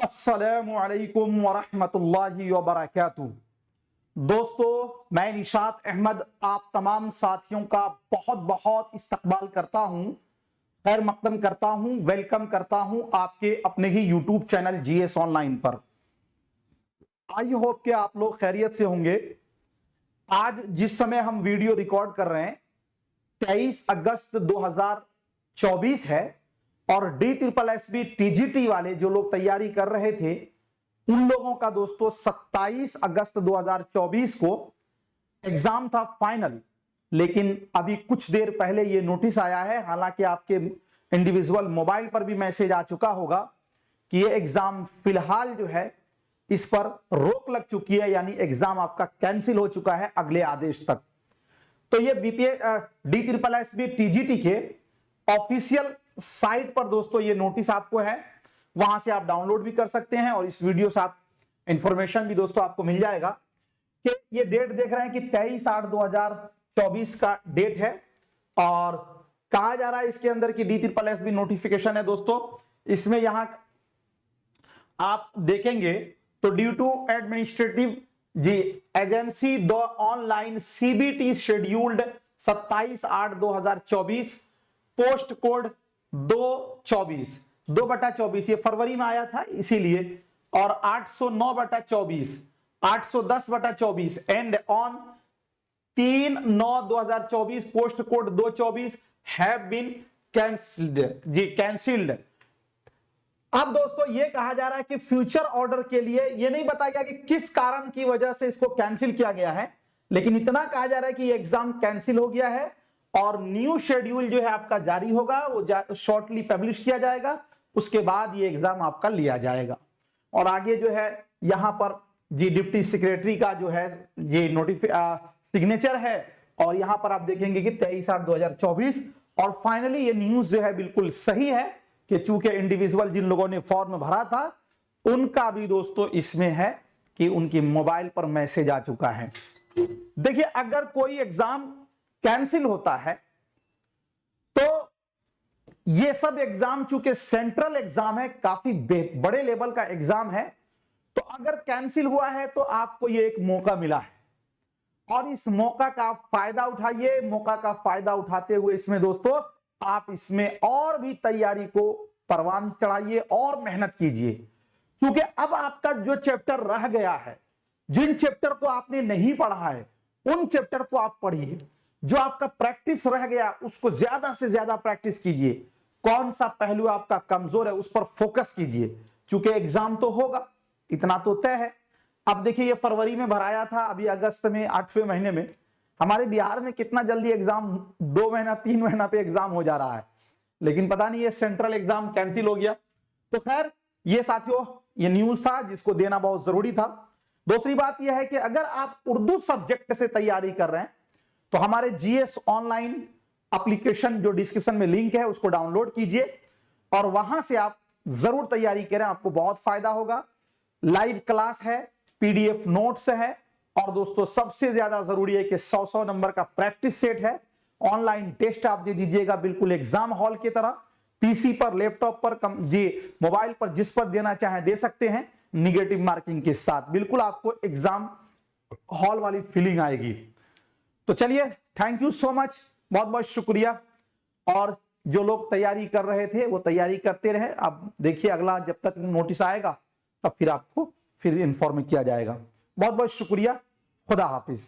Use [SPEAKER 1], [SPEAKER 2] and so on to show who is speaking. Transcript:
[SPEAKER 1] अस्सलामुअलैकुम वरहमतुल्लाहि वबरकातुहू। दोस्तों, मैं निशात अहमद आप तमाम साथियों का बहुत बहुत इस्तकबाल करता हूं, खैर मकदम करता हूं, वेलकम करता हूं आपके अपने ही यूट्यूब चैनल जीएस ऑनलाइन पर। आई होप कि आप लोग खैरियत से होंगे। आज जिस समय हम वीडियो रिकॉर्ड कर रहे हैं 23 अगस्त 2024 है और DSSB TGT वाले जो लोग तैयारी कर रहे थे उन लोगों का दोस्तों 27 अगस्त 2024 को एग्जाम था फाइनल। लेकिन अभी कुछ देर पहले ये नोटिस आया है, हालांकि आपके इंडिविजुअल मोबाइल पर भी मैसेज आ चुका होगा कि ये एग्जाम फिलहाल जो है इस पर रोक लग चुकी है, यानी एग्जाम आपका कैंसिल हो चुका है अगले आदेश तक। तो ये DSSB TGT के ऑफिशियल साइट पर दोस्तों ये नोटिस आपको है, वहां से आप डाउनलोड भी कर सकते हैं और इस वीडियो से आप इंफॉर्मेशन भी दोस्तों आपको मिल जाएगा कि ये डेट देख रहे हैं कि 23/8/2024 का डेट है और कहा जा रहा है इसके अंदर की DSSB नोटिफिकेशन है दोस्तों। इसमें यहां आप देखेंगे तो due to administrative agency the online CBT scheduled 27/8/2024 post code 2/24 ये फरवरी में आया था इसीलिए, और 809/24 810/24 and on 3/9/2024 post code 224 have been cancelled. अब दोस्तों ये कहा जा रहा है कि फ्यूचर ऑर्डर के लिए ये नहीं बताया गया कि किस कारण की वजह से इसको कैंसिल किया गया है, लेकिन इतना कहा जा रहा है कि ये एग्जाम कैंसिल हो गया है और न्यू शेड्यूल जो है आपका जारी होगा, वो शॉर्टली पब्लिश किया जाएगा, उसके बाद ये एग्जाम आपका लिया जाएगा। और आगे जो है यहां पर डिप्टी सेक्रेटरी का जो है ये सिग्नेचर है और यहां पर आप देखेंगे कि 23/8/2024 और फाइनली ये न्यूज जो है बिल्कुल सही है कि चूंकि इंडिविजुअल जिन लोगों ने फॉर्म भरा था उनका भी दोस्तों इसमें है कि उनकी मोबाइल पर मैसेज आ चुका है। देखिए, अगर कोई एग्जाम कैंसिल होता है तो ये सब एग्जाम चूंकि सेंट्रल एग्जाम है, काफी बड़े लेवल का एग्जाम है, तो अगर कैंसिल हुआ है तो आपको ये एक मौका मिला है और इस मौका का फायदा उठाइए। मौका का फायदा उठाते हुए इसमें दोस्तों आप इसमें और भी तैयारी को परवान चढ़ाइए और मेहनत कीजिए, क्योंकि अब आपका जो चैप्टर रह गया है, जिन चैप्टर को आपने नहीं पढ़ा है उन चैप्टर को आप पढ़िए। जो आपका प्रैक्टिस रह गया उसको ज्यादा से ज्यादा प्रैक्टिस कीजिए। कौन सा पहलू आपका कमजोर है उस पर फोकस कीजिए, क्योंकि एग्जाम तो होगा, इतना तो तय है। अब देखिए ये फरवरी में भराया था, अभी अगस्त में 8वें महीने में। हमारे बिहार में कितना जल्दी एग्जाम 2 महीना 3 महीना पे एग्जाम हो जा रहा है, लेकिन पता नहीं ये सेंट्रल एग्जाम कैंसिल हो गया। तो खैर ये साथियों ये न्यूज था जिसको देना बहुत जरूरी था। दूसरी बात यह है कि अगर आप उर्दू सब्जेक्ट से तैयारी कर रहे हैं तो हमारे जीएस ऑनलाइन एप्लीकेशन जो डिस्क्रिप्शन में लिंक है उसको डाउनलोड कीजिए और वहां से आप जरूर तैयारी करें, आपको बहुत फायदा होगा। लाइव क्लास है, PDF नोट्स है और दोस्तों सबसे ज्यादा जरूरी है कि 100 नंबर का प्रैक्टिस सेट है। ऑनलाइन टेस्ट आप दे दीजिएगा बिल्कुल एग्जाम हॉल की तरह, PC पर, लैपटॉप पर, मोबाइल पर, जिस पर देना चाहें दे सकते हैं, निगेटिव मार्किंग के साथ। बिल्कुल आपको एग्जाम हॉल वाली फीलिंग आएगी। तो चलिए, थैंक यू सो मच, बहुत बहुत शुक्रिया। और जो लोग तैयारी कर रहे थे वो तैयारी करते रहे। अब देखिए अगला जब तक नोटिस आएगा तब फिर आपको फिर इन्फॉर्म किया जाएगा। बहुत बहुत शुक्रिया, खुदा हाफिज।